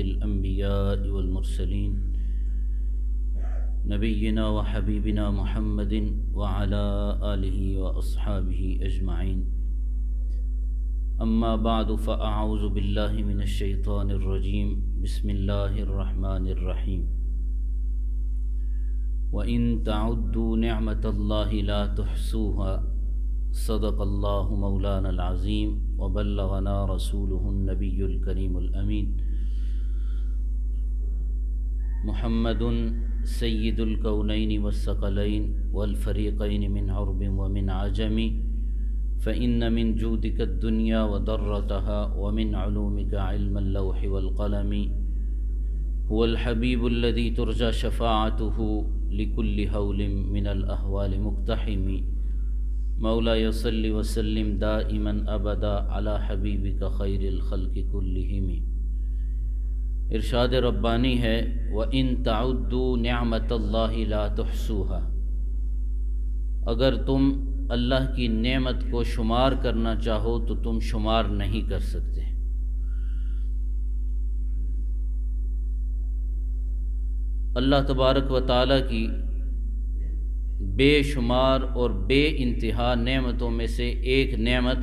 الأنبياء والمرسلين نبينا وحبيبنا محمد وعلى آله وأصحابه أجمعين أما بعد فأعوذ بالله من الشيطان الرجيم بسم الله الرحمن الرحيم وَإِن تَعُدُّوا نِعْمَةَ اللَّهِ لَا تُحْصُوهَا صدق الله مولانا العظيم وبلغنا رسوله النبي الكريم الأمين محمد سيد الكونين والثقلين والفريقين من عرب ومن عجم فإن من جودك الدنيا وضرتها ومن علومك علم اللوح والقلم هو الحبيب الذي ترجى شفاعته لكل هول من الأهوال مقتحم مولاي صل وسلم دائما أبدا على حبيبك خير الخلق كلهم۔ ارشاد ربانی ہے وَإِن تَعُدُّوا نِعْمَةَ اللَّهِ لَا تُحْصُوهَا، اگر تم اللہ کی نعمت کو شمار کرنا چاہو تو تم شمار نہیں کر سکتے۔ اللہ تبارک و تعالیٰ کی بے شمار اور بے انتہا نعمتوں میں سے ایک نعمت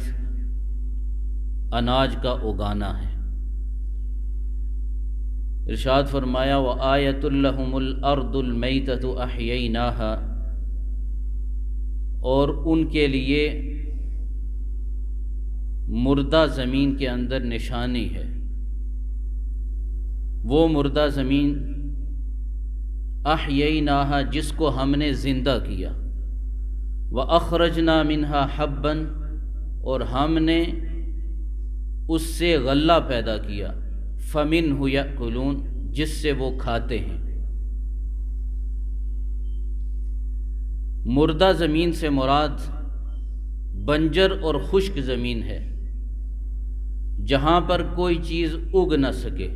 اناج کا اگانا ہے۔ ارشاد فرمایا وَآیَةٌ لَهُمُ الْأَرْضُ الْمَيْتَةُ أَحْيَيْنَاهَا، اور ان کے لیے مردہ زمین کے اندر نشانی ہے۔ وہ مردہ زمین احییناہا جس کو ہم نے زندہ کیا، وَأَخْرَجْنَا مِنْهَا حَبًّا، اور ہم نے اس سے غلہ پیدا کیا، فَمِنْهُ يَأْكُلُونَ، جس سے وہ کھاتے ہیں۔ مردہ زمین سے مراد بنجر اور خشک زمین ہے، جہاں پر کوئی چیز اگ نہ سکے۔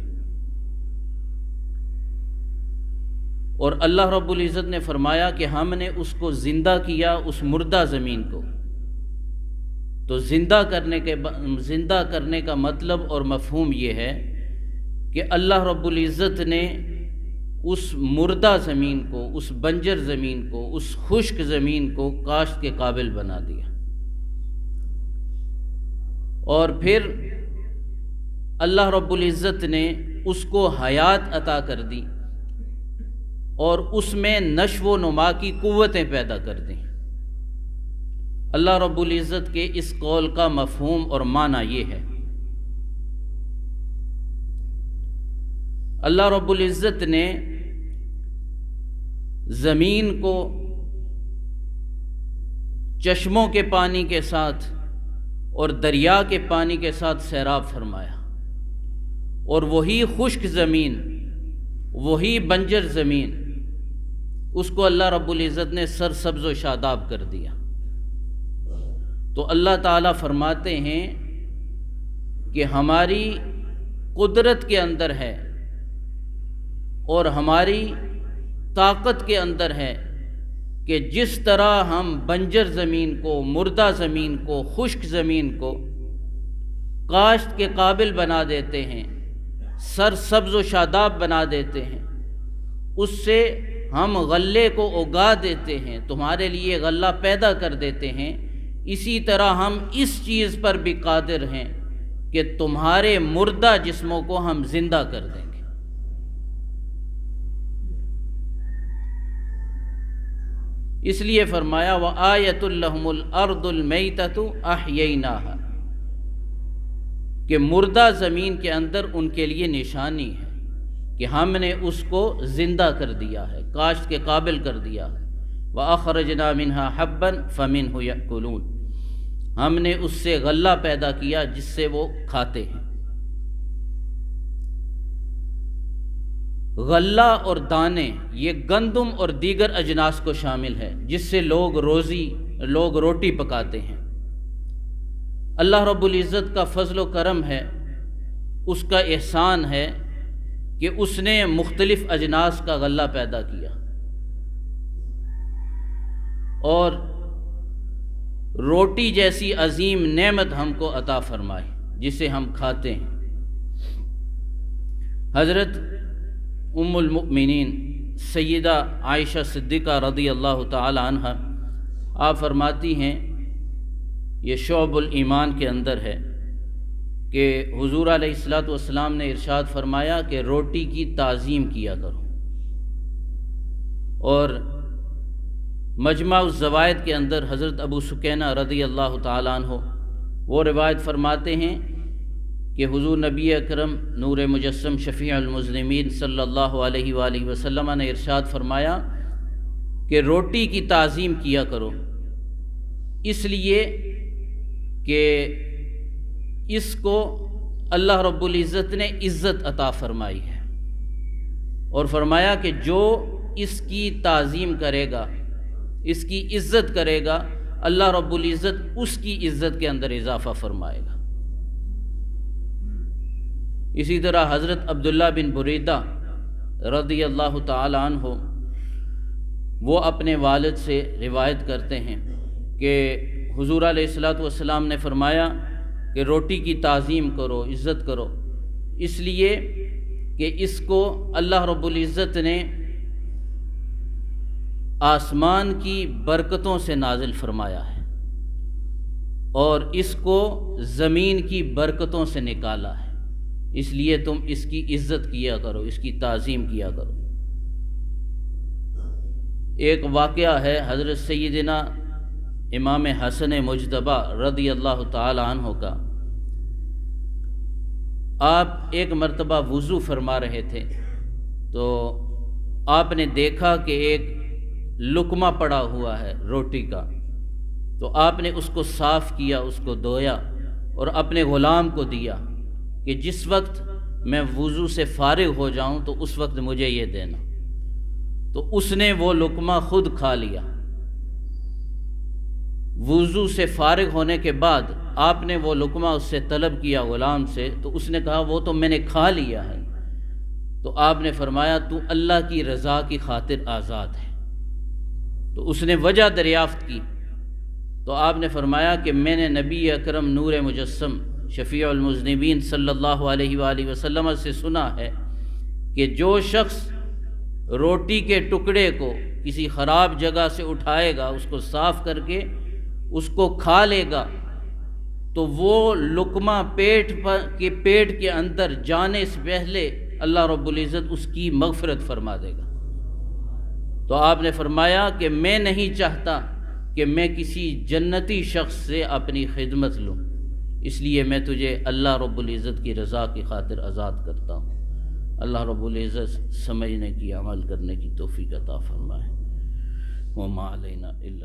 اور اللہ رب العزت نے فرمایا کہ ہم نے اس کو زندہ کیا، اس مردہ زمین کو۔ تو زندہ کرنے کا مطلب اور مفہوم یہ ہے کہ اللہ رب العزت نے اس مردہ زمین کو، اس بنجر زمین کو، اس خشک زمین کو کاشت کے قابل بنا دیا، اور پھر اللہ رب العزت نے اس کو حیات عطا کر دی اور اس میں نشو و نما کی قوتیں پیدا کر دیں۔ اللہ رب العزت کے اس قول کا مفہوم اور معنی یہ ہے۔ اللہ رب العزت نے زمین کو چشموں کے پانی کے ساتھ اور دریا کے پانی کے ساتھ سیراب فرمایا، اور وہی خشک زمین، وہی بنجر زمین، اس کو اللہ رب العزت نے سرسبز و شاداب کر دیا۔ تو اللہ تعالیٰ فرماتے ہیں کہ ہماری قدرت کے اندر ہے اور ہماری طاقت کے اندر ہے کہ جس طرح ہم بنجر زمین کو، مردہ زمین کو، خشک زمین کو کاشت کے قابل بنا دیتے ہیں، سرسبز و شاداب بنا دیتے ہیں، اس سے ہم غلے کو اگا دیتے ہیں، تمہارے لیے غلہ پیدا کر دیتے ہیں، اسی طرح ہم اس چیز پر بھی قادر ہیں کہ تمہارے مردہ جسموں کو ہم زندہ کر دیں گے۔ اس لیے فرمایا وَآیَةٌ لَهُمُ الْأَرْضُ الْمَيْتَةُ أَحْيَيْنَاهَا، کہ مردہ زمین کے اندر ان کے لیے نشانی ہے کہ ہم نے اس کو زندہ کر دیا ہے، کاشت کے قابل کر دیا ہے۔ وَأَخْرَجْنَا مِنْهَا حَبًّا فَمِنْهُ يَأْكُلُونَ، ہم نے اس سے غلہ پیدا کیا جس سے وہ کھاتے ہیں۔ غلہ اور دانے یہ گندم اور دیگر اجناس کو شامل ہے جس سے لوگ روٹی پکاتے ہیں۔ اللہ رب العزت کا فضل و کرم ہے، اس کا احسان ہے کہ اس نے مختلف اجناس کا غلہ پیدا کیا اور روٹی جیسی عظیم نعمت ہم کو عطا فرمائی جسے ہم کھاتے ہیں۔ حضرت ام المؤمنین سیدہ عائشہ صدیقہ رضی اللہ تعالی عنہ آپ فرماتی ہیں، یہ شعب الایمان کے اندر ہے کہ حضور علیہ الصلاۃ والسلام نے ارشاد فرمایا کہ روٹی کی تعظیم کیا کرو، اور مجمع الزوائد کے اندر حضرت ابو سکینہ رضی اللہ تعالیٰ عنہ وہ روایت فرماتے ہیں کہ حضور نبی اکرم نور مجسم شفیع المذنبین صلی اللہ علیہ وآلہ وسلم نے ارشاد فرمایا کہ روٹی کی تعظیم کیا کرو، اس لیے کہ اس کو اللہ رب العزت نے عزت عطا فرمائی ہے، اور فرمایا کہ جو اس کی تعظیم کرے گا، اس کی عزت کرے گا، اللہ رب العزت اس کی عزت کے اندر اضافہ فرمائے گا۔ اسی طرح حضرت عبداللہ بن بریدہ رضی اللہ تعالی عنہ وہ اپنے والد سے روایت کرتے ہیں کہ حضور علیہ الصلاۃ والسلام نے فرمایا کہ روٹی کی تعظیم کرو، عزت کرو، اس لیے کہ اس کو اللہ رب العزت نے آسمان کی برکتوں سے نازل فرمایا ہے اور اس کو زمین کی برکتوں سے نکالا ہے، اس لیے تم اس کی عزت کیا کرو، اس کی تعظیم کیا کرو۔ ایک واقعہ ہے حضرت سیدنا امام حسن مجتبی رضی اللہ تعالی عنہ کا۔ آپ ایک مرتبہ وضو فرما رہے تھے تو آپ نے دیکھا کہ ایک لقمہ پڑا ہوا ہے روٹی کا، تو آپ نے اس کو صاف کیا، اس کو دھویا اور اپنے غلام کو دیا کہ جس وقت میں وضو سے فارغ ہو جاؤں تو اس وقت مجھے یہ دینا۔ تو اس نے وہ لقمہ خود کھا لیا۔ وضو سے فارغ ہونے کے بعد آپ نے وہ لقمہ اس سے طلب کیا غلام سے، تو اس نے کہا وہ تو میں نے کھا لیا ہے۔ تو آپ نے فرمایا تو اللہ کی رضا کی خاطر آزاد ہے۔ تو اس نے وجہ دریافت کی تو آپ نے فرمایا کہ میں نے نبی اکرم نور مجسم شفیع المذنبین صلی اللہ علیہ وآلہ وسلم سے سنا ہے کہ جو شخص روٹی کے ٹکڑے کو کسی خراب جگہ سے اٹھائے گا، اس کو صاف کر کے اس کو کھا لے گا، تو وہ لقمہ پیٹ کے اندر جانے سے پہلے اللہ رب العزت اس کی مغفرت فرما دے گا۔ تو آپ نے فرمایا کہ میں نہیں چاہتا کہ میں کسی جنتی شخص سے اپنی خدمت لوں، اس لیے میں تجھے اللہ رب العزت کی رضا کی خاطر آزاد کرتا ہوں۔ اللہ رب العزت سمجھنے کی، عمل کرنے کی توفیق عطا فرمائے۔ وما علینا الا